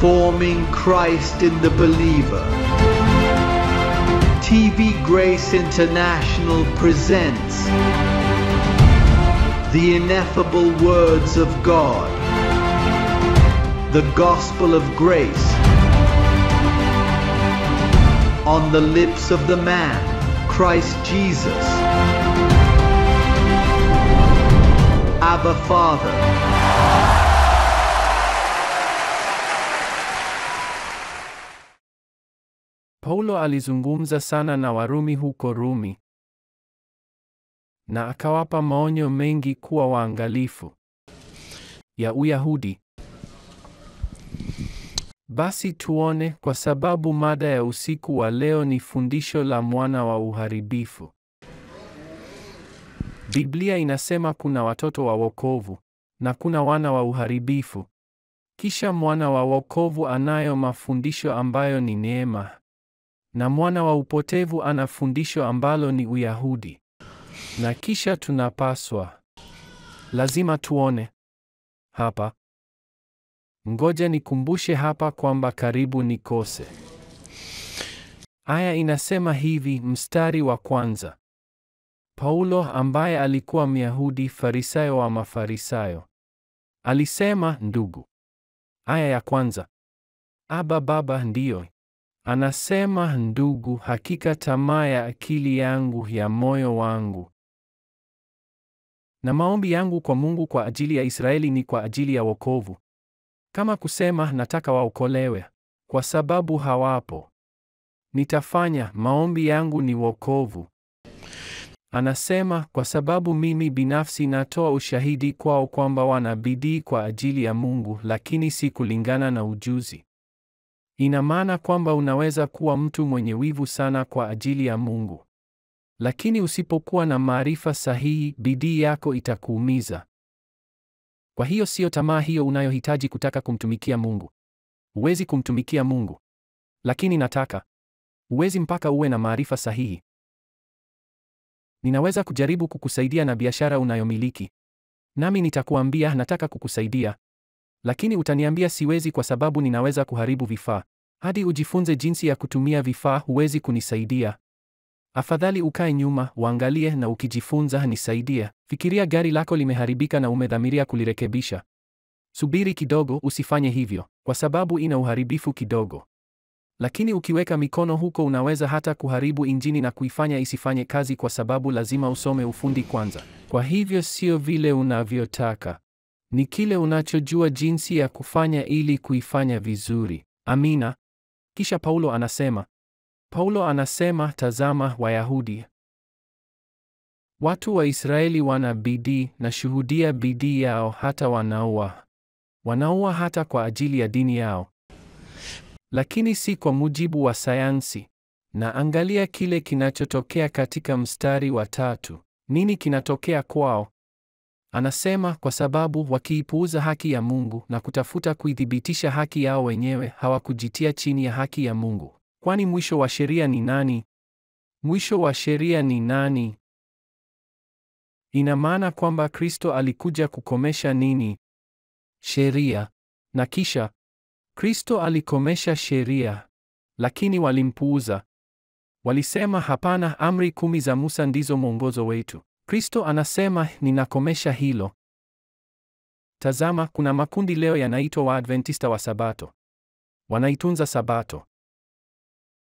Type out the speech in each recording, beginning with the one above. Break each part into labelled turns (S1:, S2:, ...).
S1: forming Christ in the believer. TV Grace International presents the ineffable words of God, the gospel of grace, on the lips of the man, Christ Jesus. Abba Father.
S2: Paulo alizungumza sana na Warumi huko Rumi, na akawapa maonyo mengi kuwa waangalifu ya Uyahudi. Basi tuone, kwa sababu mada ya usiku wa leo ni fundisho la mwana wa uharibifu. Biblia inasema kuna watoto wa wokovu na kuna wana wa uharibifu. Kisha mwana wa wokovu anayo mafundisho ambayo ni neema, na mwana wa upotevu ana fundisho ambalo ni Uyahudi. Na kisha lazima tuone hapa. Ngoja nikumbushe hapa kwamba karibu nikose. Aya inasema hivi, mstari wa kwanza. Paulo ambaye alikuwa Myahudi, Farisayo wa Mafarisayo, alisema, ndugu. Aya ya kwanza. Aba Baba, ndiyo. Anasema, ndugu, hakika tamaa ya akili yangu, ya moyo wangu na maombi yangu kwa Mungu kwa ajili ya Israeli ni kwa ajili ya wokovu. Kama kusema nataka waokolewe, kwa sababu hawapo. Nitafanya, maombi yangu ni wokovu. Anasema, kwa sababu mimi binafsi natoa ushahidi kwao kwamba wana bidii kwa ajili ya Mungu, lakini si kulingana na ujuzi. Ina maana kwamba unaweza kuwa mtu mwenye wivu sana kwa ajili ya Mungu, lakini usipokuwa na maarifa sahihi, bidii yako itakuumiza. Kwa hiyo sio tamaa hiyo unayohitaji kutaka kumtumikia Mungu. Huwezi kumtumikia Mungu. Lakini nataka. Huwezi mpaka uwe na maarifa sahihi. Ninaweza kujaribu kukusaidia na biashara unayomiliki. Nami nitakuambia nataka kukusaidia. Lakini utaniambia siwezi kwa sababu ninaweza kuharibu vifaa. Hadi ujifunze jinsi ya kutumia vifaa, huwezi kunisaidia. Afadhali ukae nyuma, uangalie, na ukijifunza nisaidie. Fikiria gari lako limeharibika na umedhamiria kulirekebisha. Subiri kidogo, usifanye hivyo, kwa sababu ina uharibifu kidogo. Lakini ukiweka mikono huko unaweza hata kuharibu injini na kuifanya isifanye kazi, kwa sababu lazima usome ufundi kwanza. Kwa hivyo sio vile unavyotaka. Ni kile unachojua jinsi ya kufanya ili kuifanya vizuri. Amina. Kisha Paulo anasema, tazama Wayahudi, watu wa Israeli wana bidii, na shuhudia bidii yao, hata wanaua hata kwa ajili ya dini yao, lakini si kwa mujibu wa sayansi. Na angalia kile kinachotokea katika mstari wa 3. Nini kinatokea kwao? Anasema, kwa sababu wakiipuuza haki ya Mungu na kutafuta kuidhibitisha haki yao wenyewe, hawakujitia chini ya haki ya Mungu. Kwani mwisho wa sheria ni nani? Mwisho wa sheria ni nani? Ina maana kwamba Kristo alikuja kukomesha nini? Sheria. Na kisha Kristo alikomesha sheria, lakini walimpuuza. Walisema, hapana, amri 10 za Musa ndizo mwongozo wetu. Kristo anasema, ninakomesha hilo. Tazama, kuna makundi leo yanaitwa Waadventista wa Sabato. Wanaitunza Sabato.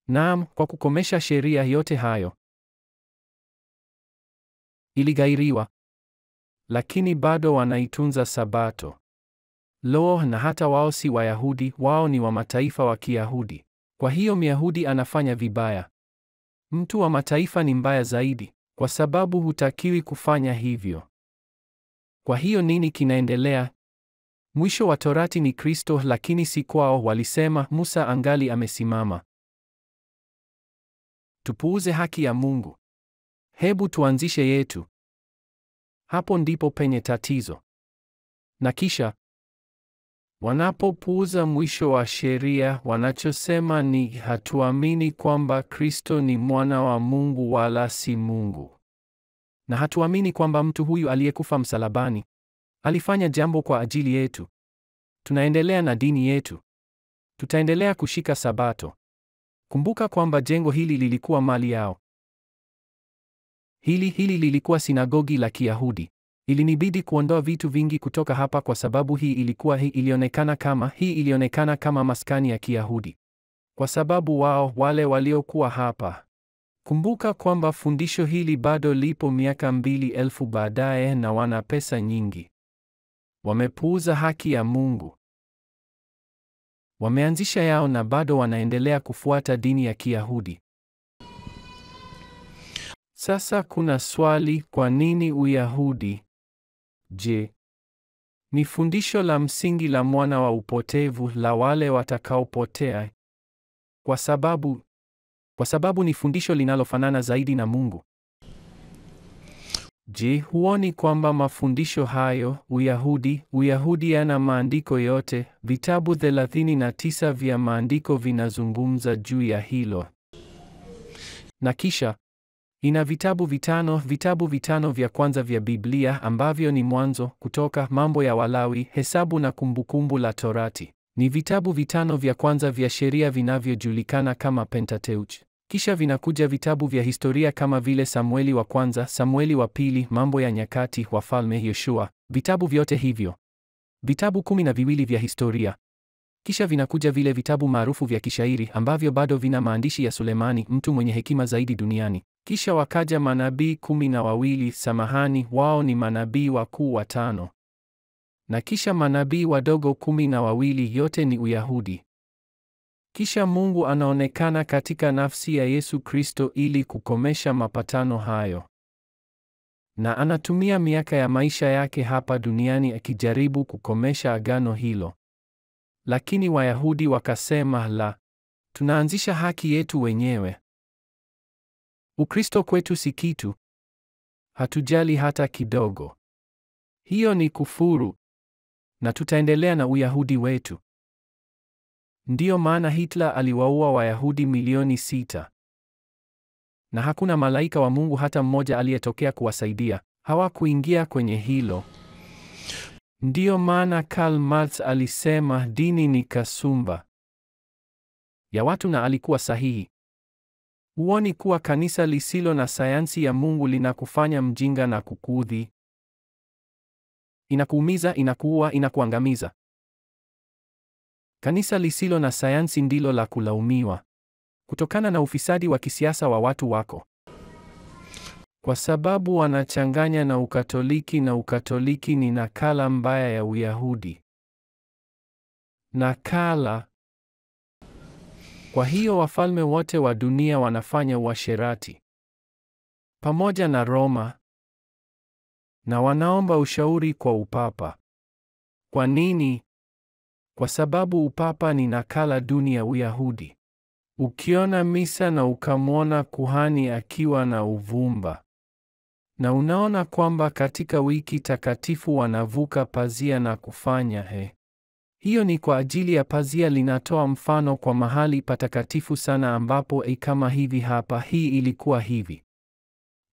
S2: Naam, kwa kukomesha sheria yote hayo iligairiwa, lakini bado wanaitunza Sabato. Na hata wao si Wayahudi, wao ni wa mataifa wa Kiyahudi. Kwa hiyo Myahudi anafanya vibaya. Mtu wa mataifa ni mbaya zaidi, kwa sababu hutakiwi kufanya hivyo. Kwa hiyo nini kinaendelea? Mwisho wa Torati ni Kristo, lakini si kwao. Walisema Musa angali amesimama. Tupuuze haki ya Mungu. Hebu tuanzishe yetu. Hapo ndipo penye tatizo. Na kisha wanapopuuza mwisho wa sheria, wanachosema ni hatuamini kwamba Kristo ni mwana wa Mungu wala si Mungu. Na hatuamini kwamba mtu huyu aliyekufa msalabani alifanya jambo kwa ajili yetu. Tunaendelea na dini yetu. Tutaendelea kushika Sabato. Kumbuka kwamba jengo hili lilikuwa mali yao. Hili lilikuwa sinagogi la Kiyahudi. Ilinibidi kuondoa vitu vingi kutoka hapa kwa sababu hii ilionekana kama maskani ya Kiyahudi. Kwa sababu wale waliokuwa hapa. Kumbuka kwamba fundisho hili bado lipo miaka 2000 baadaye na wana pesa nyingi. Wamepuuza haki ya Mungu. Wameanzisha yao na bado wanaendelea kufuata dini ya Kiyahudi. Sasa kuna swali, kwa nini Uyahudi? Je, ni fundisho la msingi la mwana wa upotevu la wale watakaopotea? Kwa sababu ni fundisho linalofanana zaidi na Mungu. Je, huoni kwamba mafundisho hayo, Uyahudi yana maandiko yote, vitabu 39 vya maandiko vinazungumza juu ya hilo. Na kisha ina vitabu vitano vya kwanza vya Biblia ambavyo ni Mwanzo, Kutoka, Mambo ya Walawi, Hesabu na Kumbukumbu la Torati. Ni vitabu 5 vya kwanza vya sheria vinavyojulikana kama Pentateuch. Kisha vinakuja vitabu vya historia kama vile Samueli wa kwanza, Samueli wa pili, Mambo ya Nyakati, Wafalme, Yoshua. Vitabu vyote hivyo. Vitabu 12 vya historia. Kisha vinakuja vile vitabu maarufu vya kishairi ambavyo bado vina maandishi ya Sulemani, mtu mwenye hekima zaidi duniani. Kisha wakaja manabii 12, wao ni manabii wakuu 5. Na kisha manabii wadogo 12, yote ni Uyahudi. Kisha Mungu anaonekana katika nafsi ya Yesu Kristo ili kukomesha mapatano hayo. Na anatumia miaka ya maisha yake hapa duniani akijaribu kukomesha agano hilo. Lakini Wayahudi wakasema, la, tunaanzisha haki yetu wenyewe. Ukristo kwetu si kitu. Hatujali hata kidogo. Hiyo ni kufuru. Na tutaendelea na Uyahudi wetu. Ndiyo maana Hitler aliwaua Wayahudi milioni 6. Na hakuna malaika wa Mungu hata mmoja aliyetokea kuwasaidia. Hawakuingia kwenye hilo. Ndiyo maana Karl Marx alisema dini ni kasumba ya watu, na alikuwa sahihi. Huoni kuwa kanisa lisilo na sayansi ya Mungu linakufanya mjinga na kukuudhi? Inakuumiza, inakuua, inakuangamiza. Kanisa lisilo na sayansi ndilo la kulaumiwa kutokana na ufisadi wa kisiasa wa watu wako, kwa sababu wanachanganya na Ukatoliki, na Ukatoliki ni nakala mbaya ya Uyahudi. Nakala. Kwa hiyo wafalme wote wa dunia wanafanya uasherati pamoja na Roma, na wanaomba ushauri kwa upapa. Kwa nini? Kwa sababu upapa ni nakala duni ya Uyahudi. Ukiona misa na ukamwona kuhani akiwa na uvumba, na unaona kwamba katika wiki takatifu wanavuka pazia na kufanya hiyo ni kwa ajili ya pazia linatoa mfano kwa mahali patakatifu sana ambapo kama hivi hapa, hii ilikuwa hivi.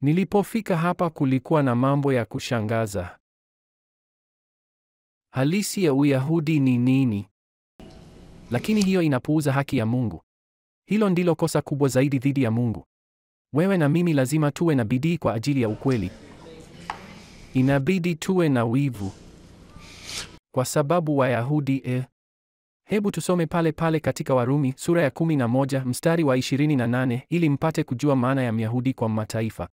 S2: Nilipofika hapa kulikuwa na mambo ya kushangaza. Halisi ya Uyahudi ni nini? Lakini hiyo inapuuza haki ya Mungu. Hilo ndilo kosa kubwa zaidi dhidi ya Mungu. Wewe na mimi lazima tuwe na bidii kwa ajili ya ukweli. Inabidi tuwe na wivu. Kwa sababu Wayahudi Hebu tusome pale katika Warumi sura ya 11 mstari wa 28 ili mpate kujua maana ya Myahudi kwa mataifa.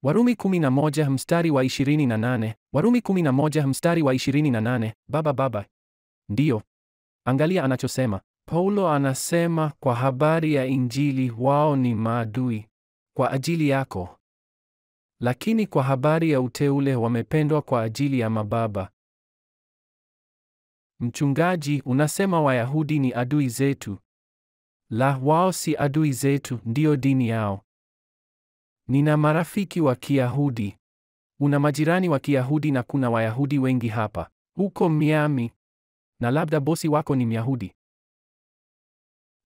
S2: Warumi 11 mstari wa 28. Warumi 11 mstari wa 28. Baba. Ndiyo. Angalia anachosema. Paulo anasema kwa habari ya Injili wao ni maadui kwa ajili yako. Lakini kwa habari ya uteule wamependwa kwa ajili ya mababa. Mchungaji, unasema Wayahudi ni adui zetu. La, wao si adui zetu, ndio dini yao. Nina marafiki wa Kiyahudi. Una majirani wa Kiyahudi na kuna Wayahudi wengi hapa. Huko Miami. Na labda bosi wako ni Myahudi.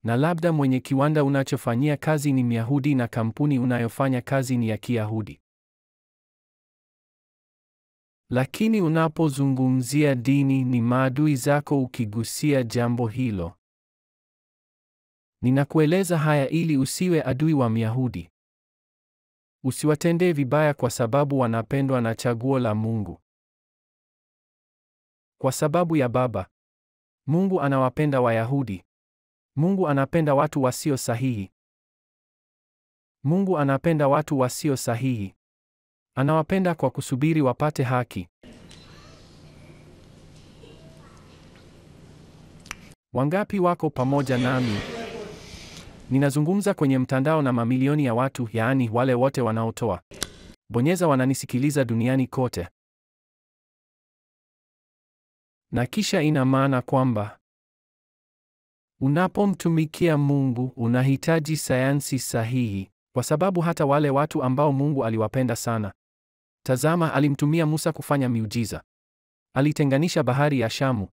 S2: Na labda mwenye kiwanda unachofanyia kazi ni Myahudi na kampuni unayofanya kazi ni ya Kiyahudi. Lakini unapozungumzia dini ni maadui zako ukigusia jambo hilo. Ninakueleza haya ili usiwe adui wa Myahudi. Usiwatendee vibaya kwa sababu wanapendwa na chaguo la Mungu. Kwa sababu ya Baba, Mungu anawapenda Wayahudi. Mungu anapenda watu wasio sahihi. Mungu anapenda watu wasio sahihi. Anawapenda kwa kusubiri wapate haki. Wangapi wako pamoja nami? Ninazungumza kwenye mtandao na mamilioni ya watu, yaani wale wote wanaotoa bonyeza wananisikiliza duniani kote. Na kisha ina maana kwamba unapomtumikia Mungu unahitaji sayansi sahihi, kwa sababu hata wale watu ambao Mungu aliwapenda sana. Tazama, alimtumia Musa kufanya miujiza. Alitenganisha bahari ya Shamu.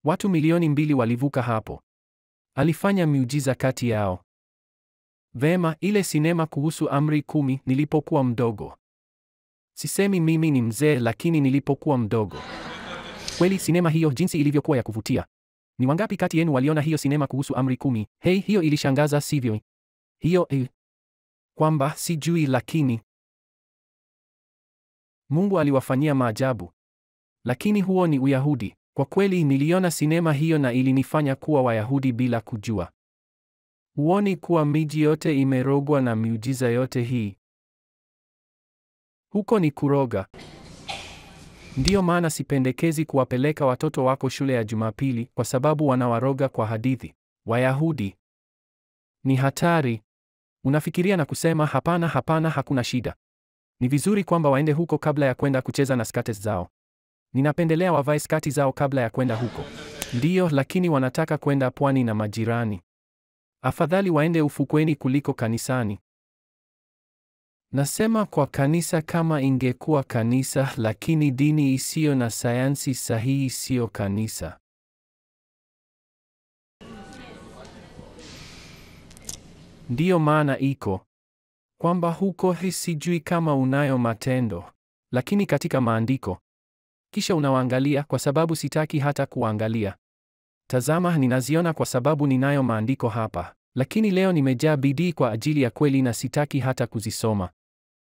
S2: Watu milioni 2 walivuka hapo. Alifanya miujiza kati yao. Vema, ile sinema kuhusu Amri 10 nilipokuwa mdogo. Sisemi mimi ni mzee, lakini nilipokuwa mdogo. Kweli sinema hiyo jinsi ilivyokuwa ya kuvutia. Ni wangapi kati yenu waliona hiyo sinema kuhusu Amri 10? Hey, hiyo ilishangaza, sivyo? Hiyo kwamba sijui, lakini Mungu aliwafanyia maajabu. Lakini huo ni Uyahudi. Kwa kweli niliona sinema hiyo na ilinifanya kuwa Wayahudi bila kujua. Huoni kuwa miji yote imerogwa na miujiza yote hii? Huko ni kuroga. Ndiyo maana sipendekezi kuwapeleka watoto wako shule ya Jumapili kwa sababu wanawaroga kwa hadithi. Wayahudi ni hatari. Unafikiria na kusema hapana, hapana, hakuna shida. Ni vizuri kwamba waende huko kabla ya kwenda kucheza na skate zao. Ninapendelea wavae skati zao kabla ya kwenda huko. Ndiyo, lakini wanataka kwenda pwani na majirani. Afadhali waende ufukweni kuliko kanisani. Nasema kwa kanisa kama ingekuwa kanisa, lakini dini isiyo na sayansi sahihi siyo kanisa. Ndiyo maana iko kwamba huko sijui kama unayo matendo, lakini katika maandiko. Kisha unawaangalia kwa sababu sitaki hata kuangalia. Tazama, ninaziona kwa sababu ninayo maandiko hapa, lakini leo nimejaa bidii kwa ajili ya kweli na sitaki hata kuzisoma.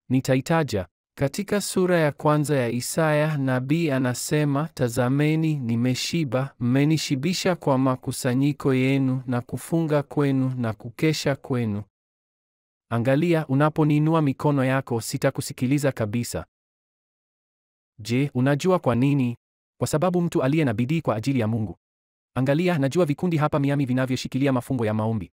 S2: Nitaitaja. Katika sura ya 1 ya Isaya, nabii anasema, tazameni nimeshiba, mmenishibisha kwa makusanyiko yenu na kufunga kwenu na kukesha kwenu. Angalia, unaponiinua mikono yako sitakusikiliza kabisa. Je, unajua kwa nini? Kwa sababu mtu aliye na bidii kwa ajili ya Mungu. Angalia, najua vikundi hapa Miami vinavyoshikilia mafungo ya maombi.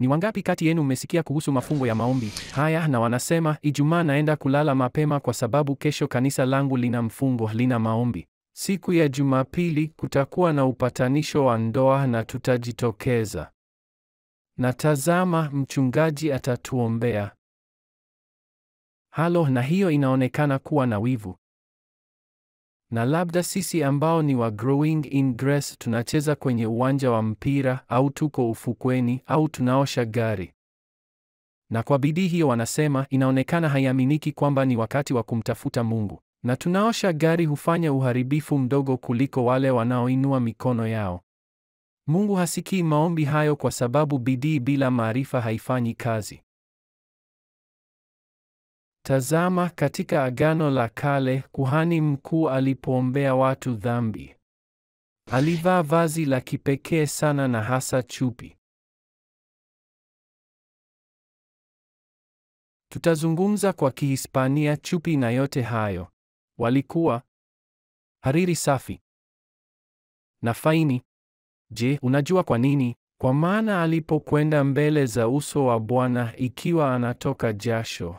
S2: Ni wangapi kati yenu mmesikia kuhusu mafungo ya maombi haya? Na wanasema, Ijumaa naenda kulala mapema kwa sababu kesho kanisa langu lina mfungo, lina maombi. Siku ya Jumapili kutakuwa na upatanisho wa ndoa na tutajitokeza. Na tazama, mchungaji atatuombea. Halo, na hiyo inaonekana kuwa na wivu. Na labda sisi ambao ni wa Growing in Grace tunacheza kwenye uwanja wa mpira au tuko ufukweni au tunaosha gari. Na kwa bidii hiyo wanasema inaonekana haiaminiki kwamba ni wakati wa kumtafuta Mungu. Na tunaosha gari hufanya uharibifu mdogo kuliko wale wanaoinua mikono yao. Mungu hasikii maombi hayo kwa sababu bidii bila maarifa haifanyi kazi. Tazama, katika Agano la Kale, kuhani mkuu alipoombea watu dhambi, alivaa vazi la kipekee sana na hasa chupi. Tutazungumza kwa Kihispania chupi na yote hayo. Walikuwa hariri safi na faini. Je, unajua kwa nini? Kwa maana alipokwenda mbele za uso wa Bwana ikiwa anatoka jasho,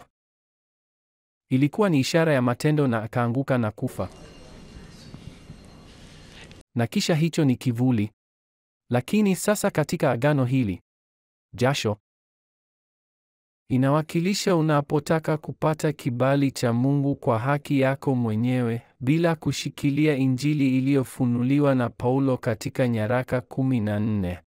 S2: ilikuwa ni ishara ya matendo na akaanguka na kufa. Na kisha hicho ni kivuli. Lakini sasa katika agano hili, jasho inawakilisha unapotaka kupata kibali cha Mungu kwa haki yako mwenyewe bila kushikilia Injili iliyofunuliwa na Paulo katika nyaraka 14.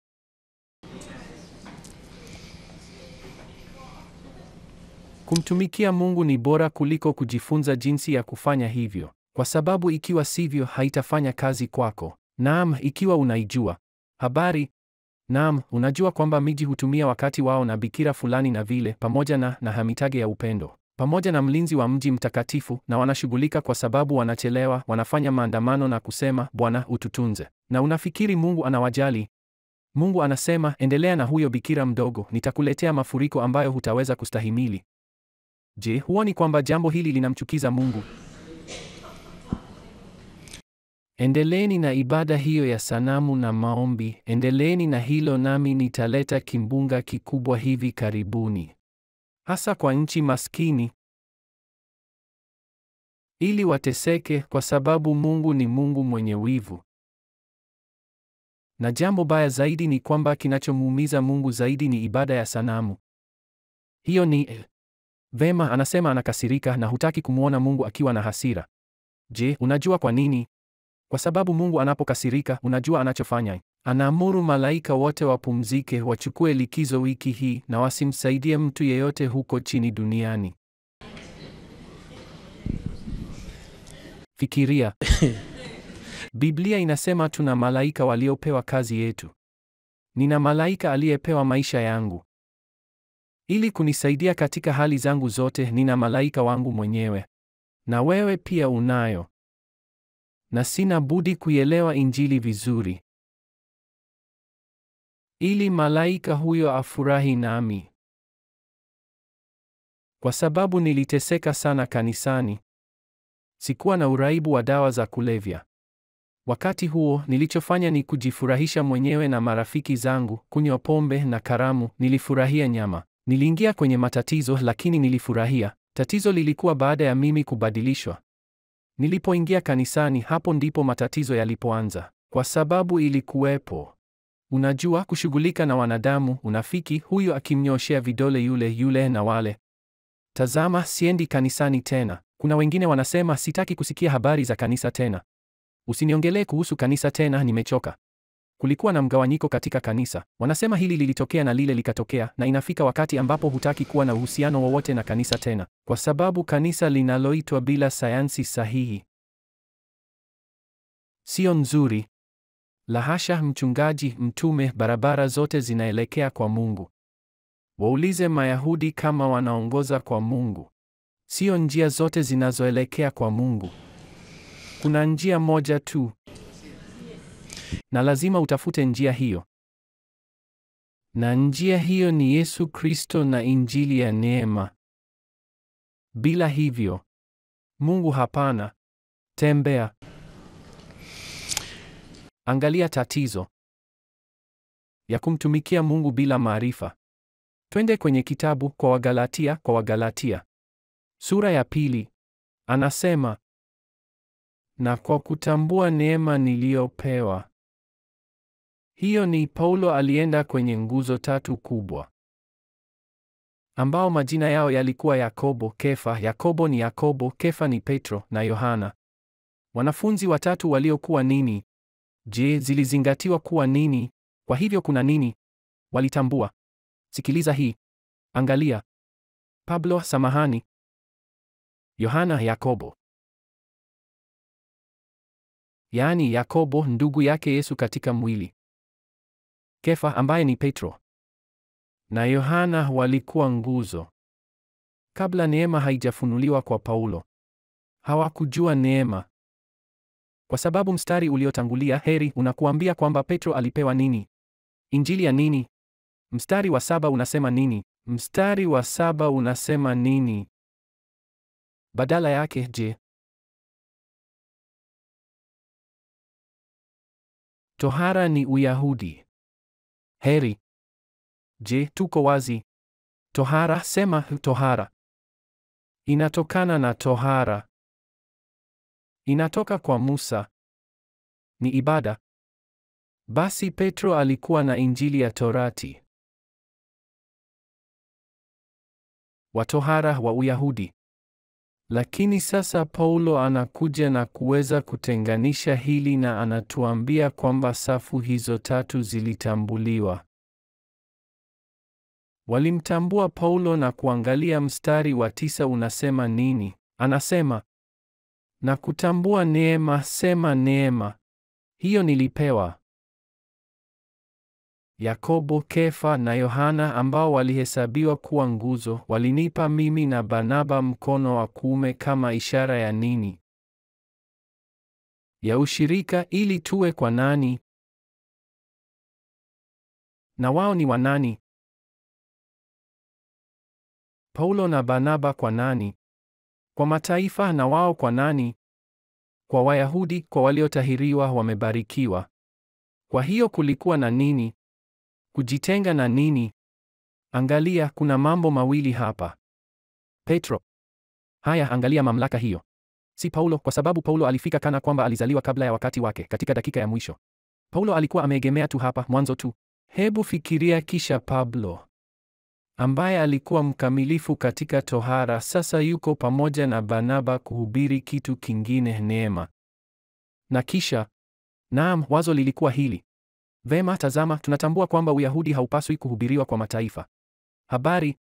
S2: Kumtumikia Mungu ni bora kuliko kujifunza jinsi ya kufanya hivyo, kwa sababu ikiwa sivyo haitafanya kazi kwako. Naam, ikiwa unaijua habari Naam, unajua kwamba miji hutumia wakati wao na bikira fulani na vile, pamoja na hamitage ya upendo, pamoja na mlinzi wa mji mtakatifu, na wanashughulika kwa sababu wanachelewa, wanafanya maandamano na kusema, Bwana ututunze. Na unafikiri Mungu anawajali? Mungu anasema, endelea na huyo bikira mdogo, nitakuletea mafuriko ambayo hutaweza kustahimili. Je, huoni kwamba jambo hili linamchukiza Mungu? Endeleeni na ibada hiyo ya sanamu na maombi, endeleeni na hilo, nami nitaleta kimbunga kikubwa hivi karibuni, hasa kwa nchi maskini, ili wateseke, kwa sababu Mungu ni Mungu mwenye wivu. Na jambo baya zaidi ni kwamba kinachomuumiza Mungu zaidi ni ibada ya sanamu. Hiyo ni vema, anasema anakasirika na hutaki kumwona Mungu akiwa na hasira. Je, unajua kwa nini? Kwa sababu Mungu anapokasirika, unajua anachofanya? Anaamuru malaika wote wapumzike, wachukue likizo wiki hii na wasimsaidie mtu yeyote huko chini duniani. Fikiria. Biblia inasema tuna malaika waliopewa kazi yetu. Nina malaika aliyepewa maisha yangu. Ili kunisaidia katika hali zangu zote, nina malaika wangu mwenyewe. Na wewe pia unayo. Na sina budi kuielewa Injili vizuri, ili malaika huyo afurahi nami. Kwa sababu niliteseka sana kanisani. Sikuwa na uraibu wa dawa za kulevya. Wakati huo, nilichofanya ni kujifurahisha mwenyewe na marafiki zangu, kunywa pombe na karamu, nilifurahia nyama. Niliingia kwenye matatizo, lakini nilifurahia. Tatizo lilikuwa baada ya mimi kubadilishwa. Nilipoingia kanisani, hapo ndipo matatizo yalipoanza. Kwa sababu ilikuwepo. Unajua, kushughulika na wanadamu, unafiki, huyu akimnyoshea vidole yule na wale. Tazama, siendi kanisani tena. Kuna wengine wanasema sitaki kusikia habari za kanisa tena. Usiniongelee kuhusu kanisa tena, nimechoka. Kulikuwa na mgawanyiko katika kanisa. Wanasema hili lilitokea na lile likatokea, na inafika wakati ambapo hutaki kuwa na uhusiano wowote na kanisa tena, kwa sababu kanisa linaloitwa bila sayansi sahihi sio nzuri. Lahasha, mchungaji, mtume, barabara zote zinaelekea kwa Mungu. Waulize Mayahudi kama wanaongoza kwa Mungu. Sio njia zote zinazoelekea kwa Mungu. Kuna njia moja tu. Na lazima utafute njia hiyo. Na njia hiyo ni Yesu Kristo na Injili ya neema. Bila hivyo, Mungu hapana. Tembea. Angalia tatizo ya kumtumikia Mungu bila maarifa. Twende kwenye kitabu kwa Wagalatia. Sura ya 2. Anasema, na kwa kutambua neema niliyopewa. Hiyo ni Paulo alienda kwenye nguzo 3 kubwa, ambao majina yao yalikuwa Yakobo, Kefa. Yakobo ni Yakobo, Kefa ni Petro na Yohana. Wanafunzi watatu waliokuwa nini? Je, zilizingatiwa kuwa nini? Kwa hivyo kuna nini? Walitambua. Sikiliza hii. Angalia. Pablo, samahani. Yohana, Yakobo. Yaani Yakobo ndugu yake Yesu katika mwili. Kefa ambaye ni Petro. Na Yohana walikuwa nguzo. Kabla neema haijafunuliwa kwa Paulo, hawakujua neema. Kwa sababu mstari uliotangulia, heri, unakuambia kwamba Petro alipewa nini? Injili ya nini? Mstari wa 7 unasema nini? Mstari wa 7 unasema nini? Badala yake, je? Tohara ni Uyahudi. Heri. Je, tuko wazi? Tohara, sema tohara. Inatokana na tohara. Inatoka kwa Musa. Ni ibada. Basi Petro alikuwa na Injili ya Torati. Wa tohara wa Uyahudi. Lakini sasa Paulo anakuja na kuweza kutenganisha hili na anatuambia kwamba safu hizo 3 zilitambuliwa. Walimtambua Paulo na kuangalia mstari wa 9 unasema nini? Anasema, na kutambua neema, sema neema. Hiyo nilipewa. Yakobo, Kefa na Yohana ambao walihesabiwa kuwa nguzo, walinipa mimi na Barnaba mkono wa kuume kama ishara ya nini? Ya ushirika, ili tuwe kwa nani? Na wao ni wanani? Paulo na Barnaba kwa nani? Kwa mataifa. Na wao kwa nani? Kwa Wayahudi, kwa waliotahiriwa, wamebarikiwa. Kwa hiyo kulikuwa na nini? Kujitenga na nini? Angalia, kuna mambo mawili hapa. Petro. Haya, angalia mamlaka hiyo. Si Paulo, kwa sababu Paulo alifika kana kwamba alizaliwa kabla ya wakati wake katika dakika ya mwisho. Paulo alikuwa ameegemea tu hapa mwanzo tu. Hebu fikiria, kisha Pablo ambaye alikuwa mkamilifu katika tohara sasa yuko pamoja na Barnaba kuhubiri kitu kingine, neema. Na kisha, naam, wazo lilikuwa hili. Vema, tazama, tunatambua kwamba Uyahudi haupaswi kuhubiriwa kwa mataifa. Habari?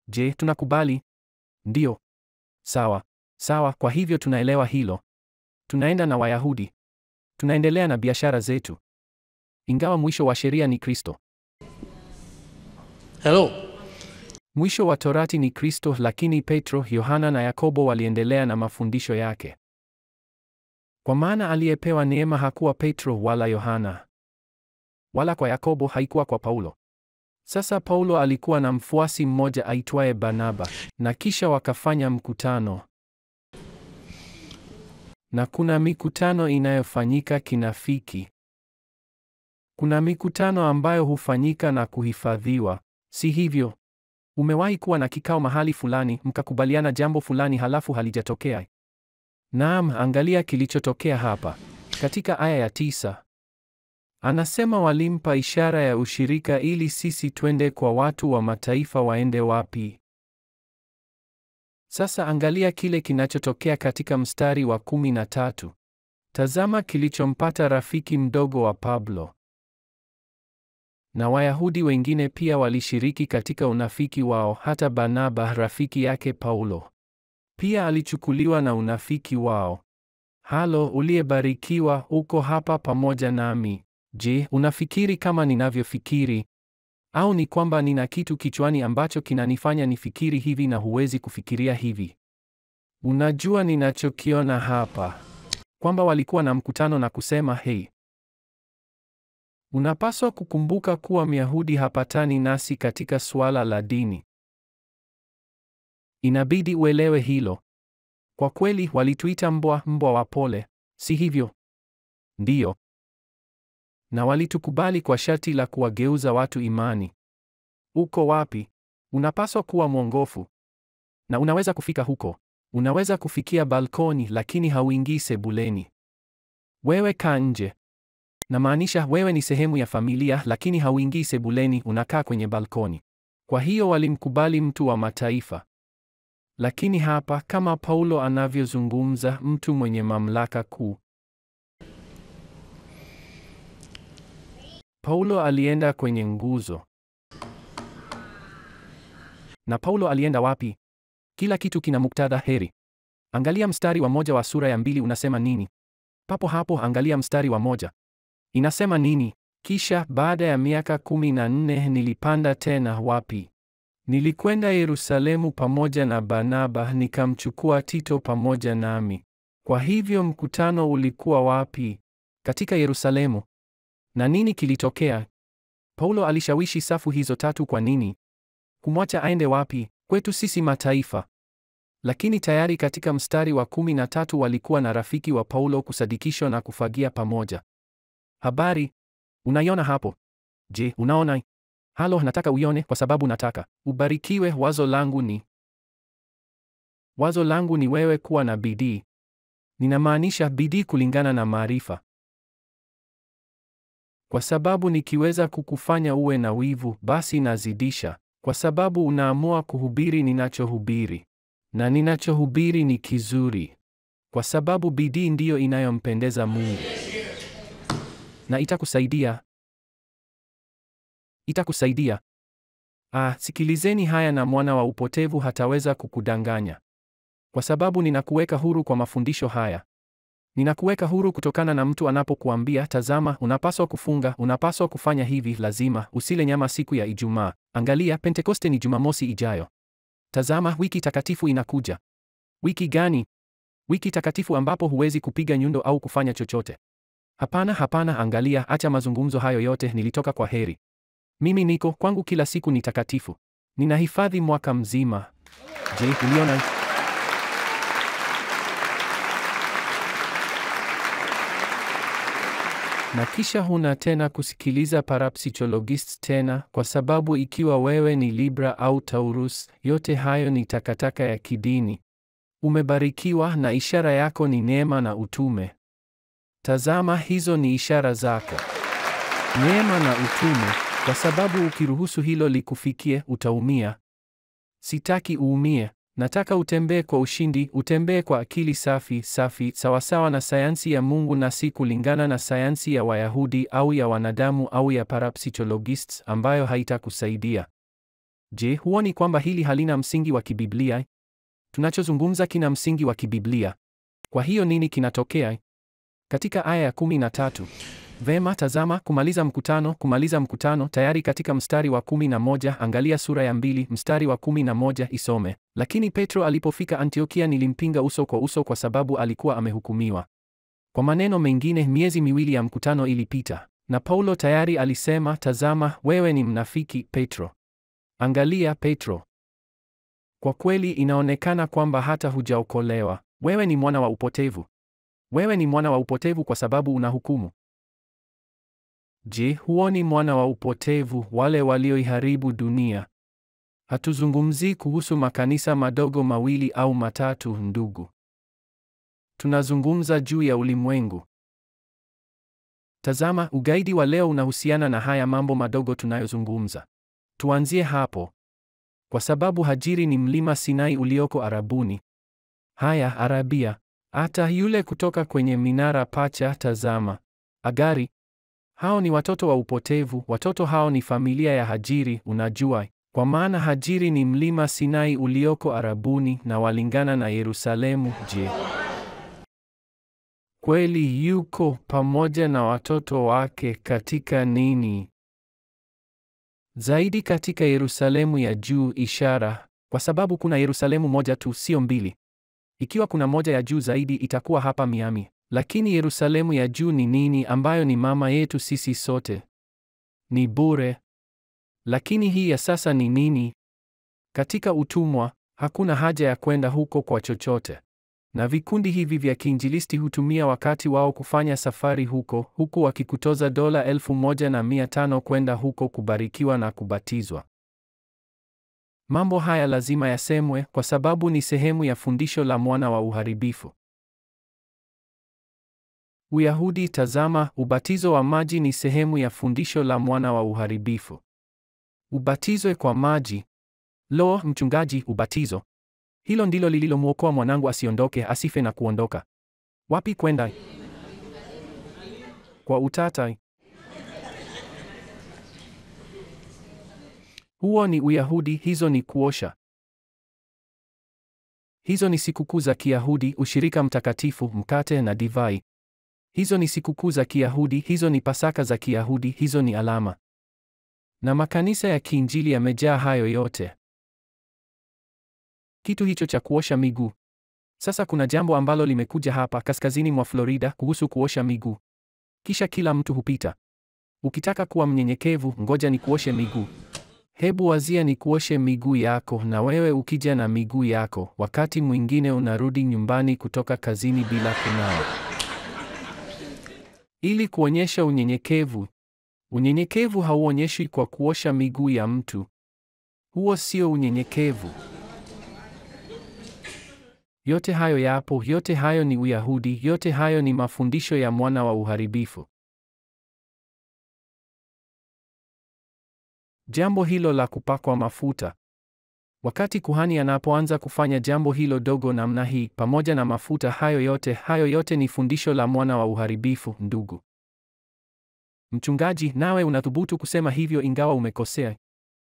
S2: Je, tunakubali? Ndiyo. Sawa. Sawa, kwa hivyo tunaelewa hilo. Tunaenda na Wayahudi. Tunaendelea na biashara zetu. Ingawa mwisho wa sheria ni Kristo.
S3: Hello.
S2: Mwisho wa Torati ni Kristo, lakini Petro, Yohana na Yakobo waliendelea na mafundisho yake. Kwa maana aliyepewa neema hakuwa Petro wala Yohana. Wala kwa Yakobo haikuwa kwa Paulo. Sasa Paulo alikuwa na mfuasi mmoja aitwaye Barnaba, na kisha wakafanya mkutano. Na kuna mikutano inayofanyika kinafiki. Kuna mikutano ambayo hufanyika na kuhifadhiwa, si hivyo? Umewahi kuwa na kikao mahali fulani, mkakubaliana jambo fulani halafu halijatokea? Naam, angalia kilichotokea hapa. Katika aya ya 9. Anasema walimpa ishara ya ushirika ili sisi twende kwa watu wa mataifa. Waende wapi? Sasa angalia kile kinachotokea katika mstari wa 13. Tazama kilichompata rafiki mdogo wa Pablo. Na Wayahudi wengine pia walishiriki katika unafiki wao, hata Barnaba rafiki yake Paulo pia alichukuliwa na unafiki wao. Halo, uliyebarikiwa, uko hapa pamoja nami. Je, unafikiri kama ninavyofikiri? Au ni kwamba nina kitu kichwani ambacho kinanifanya nifikiri hivi na huwezi kufikiria hivi? Unajua ninachokiona hapa? Kwamba walikuwa na mkutano na kusema, hey, unapaswa kukumbuka kuwa Myahudi hapatani nasi katika suala la dini. Inabidi uelewe hilo. Kwa kweli walituita mbwa wapole, si hivyo? Ndiyo. Na walitukubali kwa sharti la kuwageuza watu imani. Uko wapi? Unapaswa kuwa mwongofu. Na unaweza kufika huko. Unaweza kufikia balkoni, lakini hauingii sebuleni. Wewe kaa nje. Namaanisha wewe ni sehemu ya familia, lakini hauingii sebuleni, unakaa kwenye balkoni. Kwa hiyo walimkubali mtu wa mataifa. Lakini hapa, kama Paulo anavyozungumza, mtu mwenye mamlaka kuu. Paulo alienda kwenye nguzo. Na Paulo alienda wapi? Kila kitu kina muktadha heri. Angalia mstari wa 1 wa sura ya 2 unasema nini? Papo hapo angalia mstari wa 1. Inasema nini? Kisha baada ya miaka 14 nilipanda tena wapi? Nilikwenda Yerusalemu pamoja na Barnaba, nikamchukua Tito pamoja nami. Kwa hivyo mkutano ulikuwa wapi? Katika Yerusalemu. Na nini kilitokea? Paulo alishawishi safu hizo tatu. Kwa nini? Kumwacha aende wapi? Kwetu sisi mataifa. Lakini tayari katika mstari wa 13 walikuwa na rafiki wa Paulo kusadikishwa na kufagia pamoja. Habari? Unaiona hapo? Je, unaona? Halo, nataka uione kwa sababu nataka ubarikiwe. Wazo langu ni wewe kuwa na bidii. Ninamaanisha bidii kulingana na maarifa. Kwa sababu nikiweza kukufanya uwe na wivu, basi nazidisha. Kwa sababu unaamua kuhubiri ninachohubiri. Na ninachohubiri ni kizuri. Kwa sababu bidii ndiyo inayompendeza Mungu. Na itakusaidia. Sikilizeni haya, na mwana wa upotevu hataweza kukudanganya. Kwa sababu ninakuweka huru kwa mafundisho haya. Ninakuweka huru kutokana na mtu anapokuambia, tazama, unapaswa kufunga, unapaswa kufanya hivi, lazima usile nyama siku ya Ijumaa. Angalia, Pentekoste ni Jumamosi ijayo. Tazama, wiki takatifu inakuja. Wiki gani? Wiki takatifu ambapo huwezi kupiga nyundo au kufanya chochote. Hapana, hapana, angalia, acha mazungumzo hayo yote, nilitoka kwa heri. Mimi niko kwangu, kila siku ni takatifu. Ninahifadhi mwaka mzima. Je, uliona? Na kisha huna tena kusikiliza parapsychologists tena, kwa sababu ikiwa wewe ni Libra au Taurus, yote hayo ni takataka ya kidini. Umebarikiwa na ishara yako ni neema na utume. Tazama, hizo ni ishara zako. Neema na utume, kwa sababu ukiruhusu hilo likufikie, utaumia. Sitaki uumie. Nataka utembee kwa ushindi, utembee kwa akili safi, sawasawa na sayansi ya Mungu na si kulingana na sayansi ya Wayahudi au ya wanadamu au ya parapsychologists ambayo haitakusaidia. Je, huoni kwamba hili halina msingi wa kibiblia? Tunachozungumza kina msingi wa kibiblia. Kwa hiyo nini kinatokea? Katika aya ya 13. Vema, tazama, kumaliza mkutano, tayari katika mstari wa 11, angalia sura ya 2, mstari wa 11, isome. Lakini Petro alipofika Antiokia nilimpinga uso kwa sababu alikuwa amehukumiwa. Kwa maneno mengine, miezi miwili ya mkutano ilipita, na Paulo tayari alisema, tazama, wewe ni mnafiki, Petro. Angalia, Petro. Kwa kweli inaonekana kwamba hata hujaokolewa. Wewe ni mwana wa upotevu. Wewe ni mwana wa upotevu kwa sababu unahukumu. Je, huoni mwana wa upotevu wale walioiharibu dunia? Hatuzungumzii kuhusu makanisa madogo mawili au matatu, ndugu. Tunazungumza juu ya ulimwengu. Tazama, ugaidi wa leo unahusiana na haya mambo madogo tunayozungumza. Tuanzie hapo. Kwa sababu Hajiri ni mlima Sinai ulioko Arabuni. Haya, Arabia. Hata yule kutoka kwenye minara pacha, tazama. Agari. Hao ni watoto wa upotevu, watoto hao ni familia ya Hajiri, unajua. Kwa maana Hajiri ni mlima Sinai ulioko Arabuni na walingana na Yerusalemu. Je, kweli yuko pamoja na watoto wake katika nini? Zaidi katika Yerusalemu ya juu, ishara, kwa sababu kuna Yerusalemu moja tu, sio mbili. Ikiwa kuna moja ya juu zaidi itakuwa hapa Miami. Lakini Yerusalemu ya juu ni nini, ambayo ni mama yetu sisi sote? Ni bure. Lakini hii ya sasa ni nini? Katika utumwa, hakuna haja ya kwenda huko kwa chochote. Na vikundi hivi vya kiinjilisti hutumia wakati wao kufanya safari huku wakikutoza $1,500 kwenda huko kubarikiwa na kubatizwa. Mambo haya lazima yasemwe kwa sababu ni sehemu ya fundisho la mwana wa uharibifu. Uyahudi, tazama, ubatizo wa maji ni sehemu ya fundisho la mwana wa uharibifu. Ubatizwe kwa maji. Lo, mchungaji, ubatizo. Hilo ndilo lililomwokoa mwanangu asiondoke, asife na kuondoka. Wapi kwenda? Kwa utata. Huo ni Uyahudi, hizo ni kuosha. Hizo ni sikukuu za Kiyahudi, ushirika mtakatifu, mkate na divai. Hizo ni sikukuu za Kiyahudi, hizo ni Pasaka za Kiyahudi, hizo ni alama. Na makanisa ya kiinjili yamejaa hayo yote. Kitu hicho cha kuosha miguu. Sasa kuna jambo ambalo limekuja hapa kaskazini mwa Florida kuhusu kuosha miguu. Kisha kila mtu hupita. Ukitaka kuwa mnyenyekevu, ngoja ni kuoshe miguu. Hebu wazia ni kuoshe miguu yako, na wewe ukija na miguu yako, wakati mwingine unarudi nyumbani kutoka kazini bila kunawa. Ili kuonyesha unyenyekevu. Unyenyekevu hauonyeshwi kwa kuosha miguu ya mtu. Huo sio unyenyekevu. Yote hayo yapo, yote hayo ni Uyahudi, yote hayo ni mafundisho ya mwana wa uharibifu. Jambo hilo la kupakwa mafuta. Wakati kuhani anapoanza kufanya jambo hilo dogo namna hii, pamoja na mafuta hayo yote ni fundisho la mwana wa uharibifu, ndugu. Mchungaji, nawe unathubutu kusema hivyo ingawa umekosea?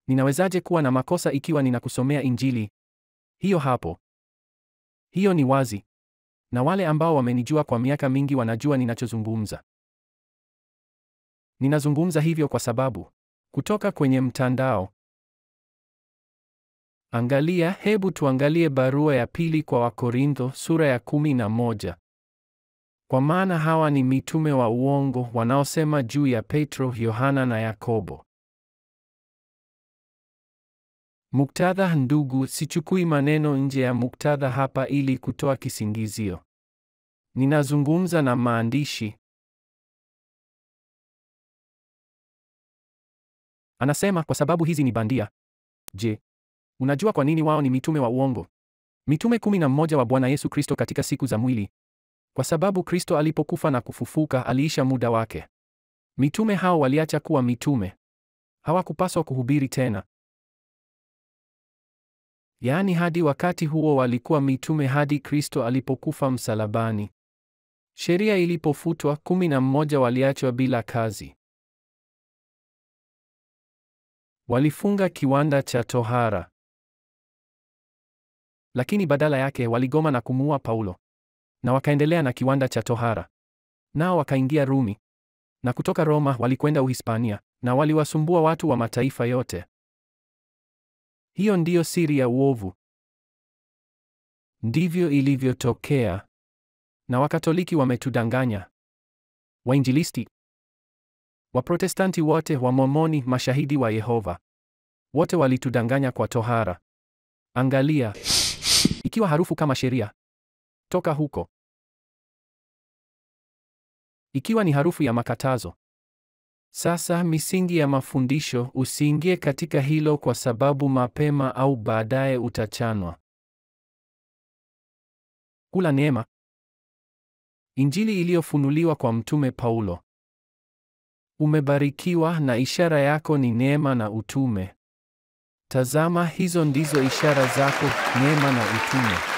S2: Ninawezaje kuwa na makosa ikiwa ninakusomea Injili? Hiyo hapo. Hiyo ni wazi. Na wale ambao wamenijua kwa miaka mingi wanajua ninachozungumza. Ninazungumza hivyo kwa sababu kutoka kwenye mtandao. Angalia, hebu tuangalie barua ya pili kwa Wakorintho sura ya 11. Kwa maana hawa ni mitume wa uongo wanaosema juu ya Petro, Yohana na Yakobo. Muktadha. Ndugu, sichukui maneno nje ya muktadha hapa ili kutoa kisingizio. Ninazungumza na maandishi. Anasema kwa sababu hizi ni bandia. Je, unajua kwa nini wao ni mitume wa uongo? Mitume 11 wa Bwana Yesu Kristo katika siku za mwili. Kwa sababu Kristo alipokufa na kufufuka aliisha muda wake. Mitume hao waliacha kuwa mitume. Hawakupaswa kuhubiri tena. Yaani hadi wakati huo walikuwa mitume hadi Kristo alipokufa msalabani. Sheria ilipofutwa, 11 waliachwa bila kazi. Walifunga kiwanda cha tohara. Lakini badala yake waligoma na kumuua Paulo. Na wakaendelea na kiwanda cha tohara. Nao wakaingia Rumi. Na kutoka Roma walikwenda Uhispania. Na waliwasumbua watu wa mataifa yote. Hiyo ndiyo siri ya uovu. Ndivyo ilivyotokea. Na Wakatoliki wametudanganya. Wainjilisti, Waprotestanti wote, Wamormoni, Mashahidi wa Yehova, wote walitudanganya kwa tohara. Angalia, ikiwa harufu kama sheria, toka huko. Ikiwa ni harufu ya makatazo. Sasa misingi ya mafundisho, usiingie katika hilo kwa sababu mapema au baadaye utachanwa. Kula neema. Injili iliyofunuliwa kwa Mtume Paulo. Umebarikiwa na ishara yako ni neema na utume. Tazama, hizo ndizo ishara zako, neema na utume.